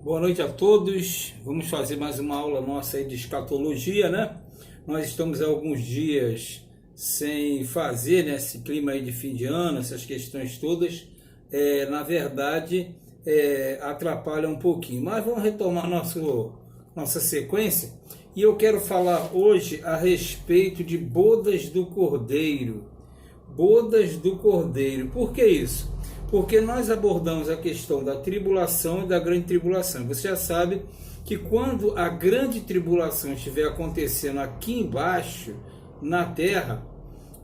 Boa noite a todos. Vamos fazer mais uma aula nossa aí de escatologia, né? Nós estamos há alguns dias sem fazer, né, esse clima aí de fim de ano, essas questões todas, na verdade, atrapalham um pouquinho. Mas vamos retomar nossa sequência e eu quero falar hoje a respeito de bodas do Cordeiro. Bodas do Cordeiro. Por que isso? Porque nós abordamos a questão da tribulação e da grande tribulação. Você já sabe que quando a grande tribulação estiver acontecendo aqui embaixo, na Terra,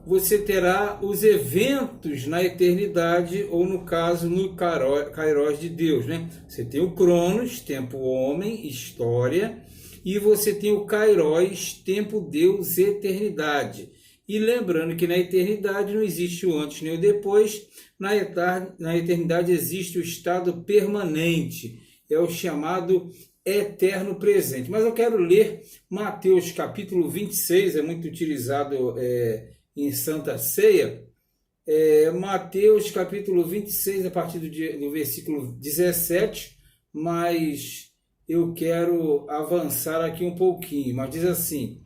você terá os eventos na eternidade, ou no caso, no Kairos de Deus, né? Você tem o Cronos, tempo homem, história, e você tem o Kairos, tempo Deus, eternidade. E lembrando que na eternidade não existe o antes nem o depois, na eternidade existe o estado permanente, é o chamado eterno presente. Mas eu quero ler Mateus capítulo 26, é muito utilizado em Santa Ceia. Mateus capítulo 26, a partir do versículo 17, mas eu quero avançar aqui um pouquinho, mas diz assim: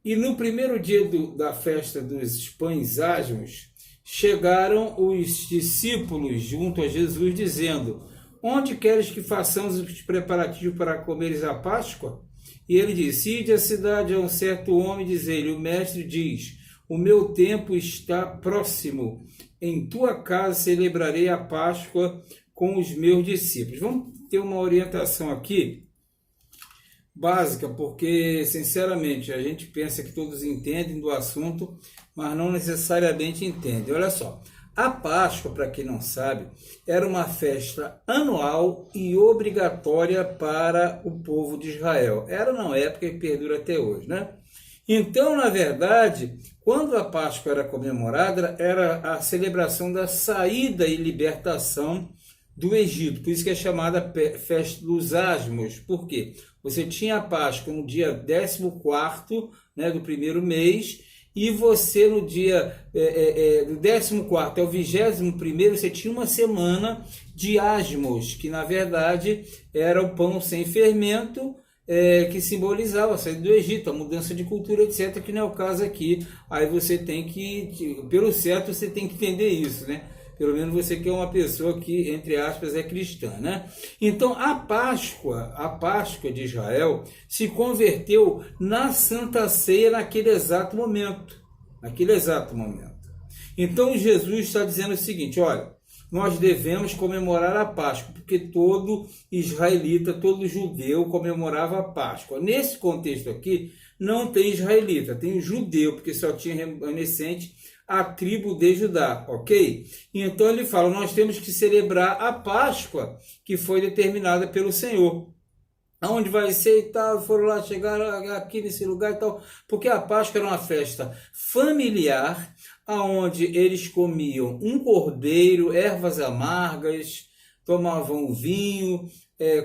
e no primeiro dia da festa dos pães asmos, chegaram os discípulos junto a Jesus, dizendo: onde queres que façamos os preparativos para comeres a Páscoa? E ele disse: ide à cidade a um certo homem, diz-lhe: o mestre diz, o meu tempo está próximo, em tua casa celebrarei a Páscoa com os meus discípulos. Vamos ter uma orientação aqui básica, porque sinceramente a gente pensa que todos entendem do assunto, mas não necessariamente entendem. Olha só, a Páscoa, para quem não sabe, era uma festa anual e obrigatória para o povo de Israel. Era na época e perdura até hoje, né? Então, na verdade, quando a Páscoa era comemorada, era a celebração da saída e libertação do Egito, por isso que é chamada festa dos asmos. Por quê? Você tinha a Páscoa no dia 14º, né, do primeiro mês, e você no dia do 14º ao 21º, você tinha uma semana de asmos, que na verdade era o pão sem fermento, que simbolizava a saída do Egito, a mudança de cultura, etc., que não é o caso aqui. Aí você tem que, pelo certo, você tem que entender isso, né? Pelo menos você que é uma pessoa que, entre aspas, é cristã, né? Então, a Páscoa de Israel se converteu na Santa Ceia naquele exato momento. Então, Jesus está dizendo o seguinte: olha, nós devemos comemorar a Páscoa, porque todo israelita, todo judeu comemorava a Páscoa. Nesse contexto aqui, não tem israelita, tem judeu, porque só tinha remanescente a tribo de Judá, ok? Então ele fala: nós temos que celebrar a Páscoa que foi determinada pelo Senhor. Aonde vai ser e tal, foram lá, chegaram aqui nesse lugar e tal, porque a Páscoa era uma festa familiar, aonde eles comiam um cordeiro, ervas amargas, tomavam vinho,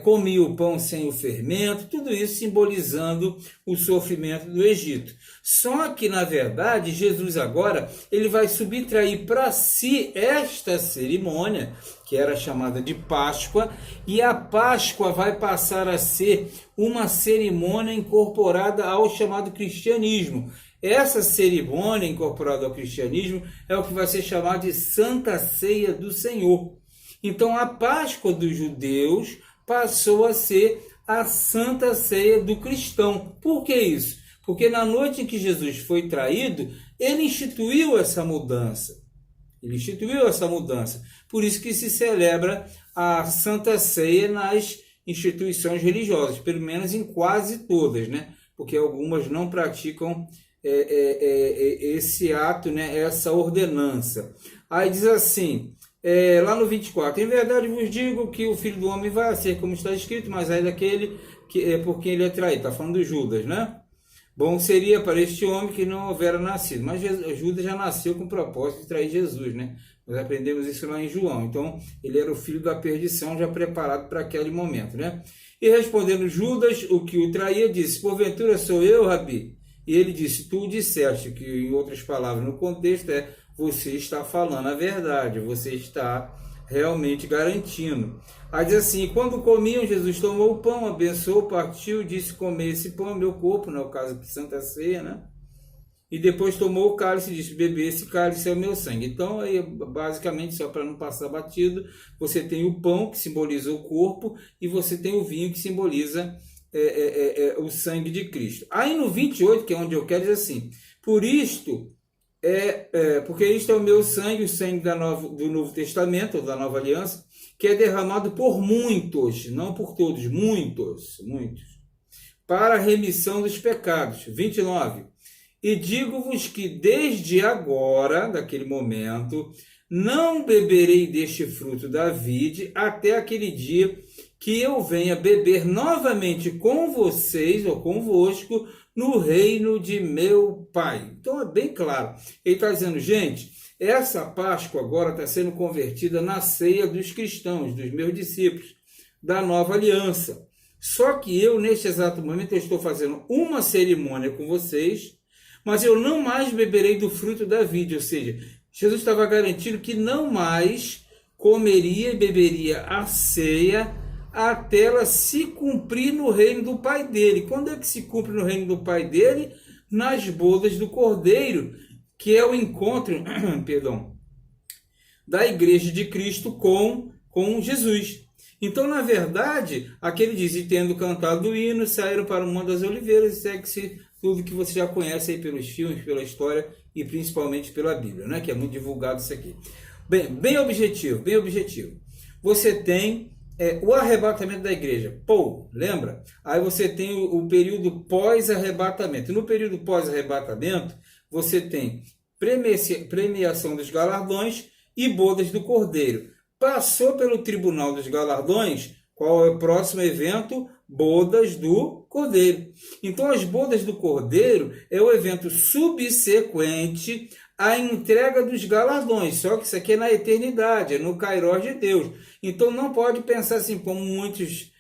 comiam o pão sem o fermento, tudo isso simbolizando o sofrimento do Egito. Só que, na verdade, Jesus agora ele vai subtrair para si esta cerimônia, que era chamada de Páscoa, e a Páscoa vai passar a ser uma cerimônia incorporada ao chamado cristianismo. Essa cerimônia incorporada ao cristianismo é o que vai ser chamado de Santa Ceia do Senhor. Então, a Páscoa dos judeus passou a ser a Santa Ceia do cristão. Por que isso? Porque na noite em que Jesus foi traído, ele instituiu essa mudança. Por isso que se celebra a Santa Ceia nas instituições religiosas, pelo menos em quase todas, né? Porque algumas não praticam esse ato, né? Essa ordenança. Aí diz assim, lá no 24, em verdade vos digo que o Filho do Homem vai ser como está escrito, mas é daquele por quem ele é traído. Está falando de Judas, né? Bom seria para este homem que não houvera nascido. Mas Judas já nasceu com o propósito de trair Jesus, né? Nós aprendemos isso lá em João. Então, ele era o filho da perdição, já preparado para aquele momento, né? E respondendo Judas, o que o traía, disse: porventura sou eu, Rabi? E ele disse: tu disseste, que em outras palavras, no contexto você está falando a verdade, você está realmente garantindo. Aí diz assim: quando comiam, Jesus tomou o pão, abençoou, partiu, disse: comer esse pão é meu corpo, no caso de Santa Ceia, né? E depois tomou o cálice e disse: beber esse cálice é o meu sangue. Então, aí, basicamente, só para não passar batido, você tem o pão, que simboliza o corpo, e você tem o vinho, que simboliza o sangue de Cristo. Aí no 28, que é onde eu quero, diz assim: por isto, porque isto é o meu sangue, o sangue do Novo Testamento, ou da Nova Aliança, que é derramado por muitos, não por todos, muitos, para a remissão dos pecados. 29. E digo-vos que desde agora, daquele momento, não beberei deste fruto da vide até aquele dia que eu venha beber novamente com vocês, ou convosco, no reino de meu Pai. Então é bem claro. Ele está dizendo: gente, essa Páscoa agora está sendo convertida na ceia dos cristãos, dos meus discípulos, da nova aliança. Só que eu, neste exato momento, eu estou fazendo uma cerimônia com vocês, mas eu não mais beberei do fruto da vide. Ou seja, Jesus estava garantindo que não mais comeria e beberia a ceia até ela se cumprir no reino do Pai dele. Quando é que se cumpre no reino do Pai dele? Nas bodas do Cordeiro, que é o encontro, da Igreja de Cristo com Jesus. Então, na verdade, aqui ele diz: e tendo cantado o hino, saíram para o Monte das Oliveiras, e segue-se tudo que você já conhece aí pelos filmes, pela história e principalmente pela Bíblia, né? Que é muito divulgado isso aqui. Bem objetivo. Você tem o arrebatamento da igreja. Lembra? Aí você tem o período pós-arrebatamento. No período pós-arrebatamento, você tem premiação dos galardões e bodas do Cordeiro. Passou pelo tribunal dos galardões, qual é o próximo evento? Bodas do Cordeiro. Então, as bodas do Cordeiro é o evento subsequente à entrega dos galardões, só que isso aqui é na eternidade, é no Kairós de Deus. Então, não pode pensar assim, como muitos,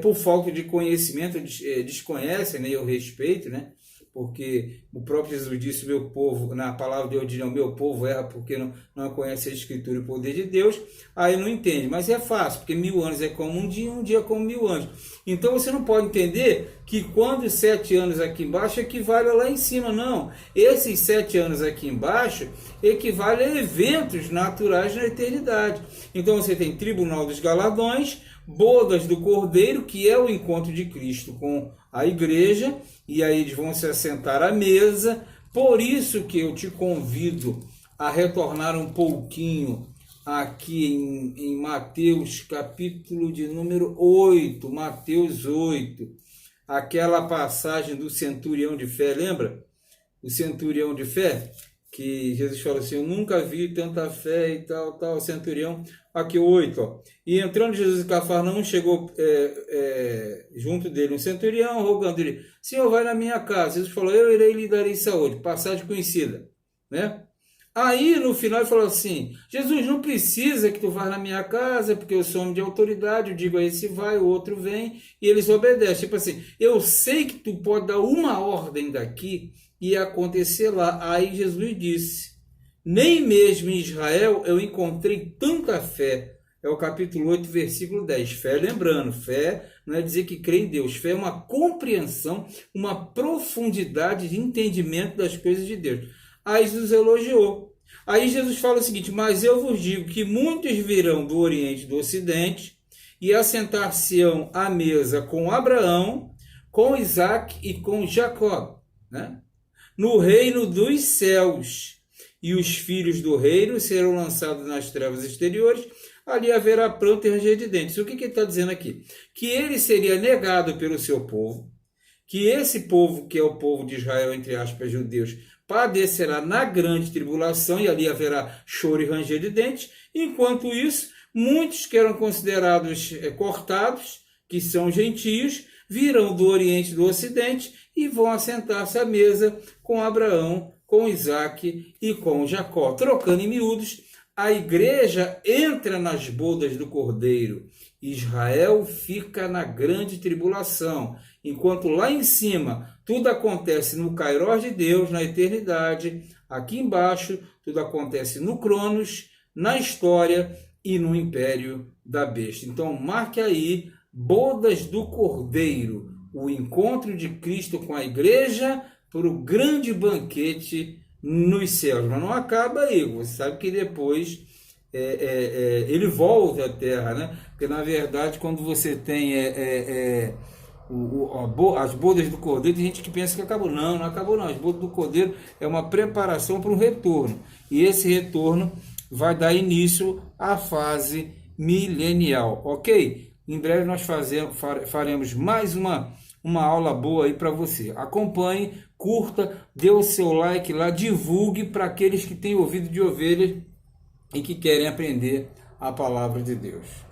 por falta de conhecimento, desconhecem, né? Eu respeito, né? Porque o próprio Jesus disse: meu povo, na palavra de Deus, o meu povo erra porque não conhece a Escritura e o poder de Deus. Aí não entende, mas é fácil, porque 1000 anos é como um dia é como 1000 anos. Então você não pode entender que quando 7 anos aqui embaixo equivale a lá em cima, não. Esses 7 anos aqui embaixo equivale a eventos naturais na eternidade. Então você tem tribunal dos galardões, bodas do Cordeiro, que é o encontro de Cristo com a igreja, e aí eles vão se assentar à mesa. Por isso que eu te convido a retornar um pouquinho aqui em Mateus, capítulo de número 8, Mateus 8, aquela passagem do centurião de fé, lembra? O centurião de fé, que Jesus falou assim: eu nunca vi tanta fé e tal, centurião. Aqui 8, ó. E entrando Jesus em Cafarnaum, chegou junto dele um centurião, rogando-lhe: Senhor, vai na minha casa. Jesus falou: eu irei lhe dar saúde. Passagem conhecida, né? Aí, no final, ele falou assim: Jesus, não precisa que tu vá na minha casa, porque eu sou homem de autoridade, eu digo a esse vai, o outro vem, e eles obedecem. Tipo assim, eu sei que tu pode dar uma ordem daqui e acontecer lá. Aí Jesus disse: nem mesmo em Israel eu encontrei tanta fé. É o capítulo 8, versículo 10. Fé, lembrando, fé não é dizer que crê em Deus. Fé é uma compreensão, uma profundidade de entendimento das coisas de Deus. Aí Jesus elogiou. Aí Jesus fala o seguinte: mas eu vos digo que muitos virão do Oriente e do Ocidente e assentar-se-ão à mesa com Abraão, com Isaac e com Jacó, né? No reino dos céus. E os filhos do reino serão lançados nas trevas exteriores, ali haverá pranto e ranger de dentes. O que ele está dizendo aqui? Que ele seria negado pelo seu povo, que esse povo, que é o povo de Israel, entre aspas, judeus, padecerá na grande tribulação, e ali haverá choro e ranger de dentes. Enquanto isso, muitos que eram considerados cortados, que são gentios, virão do Oriente e do Ocidente e vão assentar-se à mesa com Abraão, com Isaac e com Jacó. Trocando em miúdos, a igreja entra nas bodas do Cordeiro. Israel fica na grande tribulação, enquanto lá em cima tudo acontece no Kairós de Deus, na eternidade. Aqui embaixo tudo acontece no Cronos, na história, e no império da besta. Então marque aí, bodas do Cordeiro, o encontro de Cristo com a igreja para o grande banquete nos céus. Mas não acaba aí, você sabe que depois ele volta à terra, né? Porque na verdade quando você tem as bodas do Cordeiro, tem gente que pensa que acabou. Não, não acabou não. As bodas do Cordeiro é uma preparação para um retorno. E esse retorno vai dar início à fase milenial, ok? Em breve nós faremos mais uma aula boa aí para você. Acompanhe, curta, dê o seu like lá, divulgue para aqueles que têm ouvido de ovelhas e que querem aprender a palavra de Deus.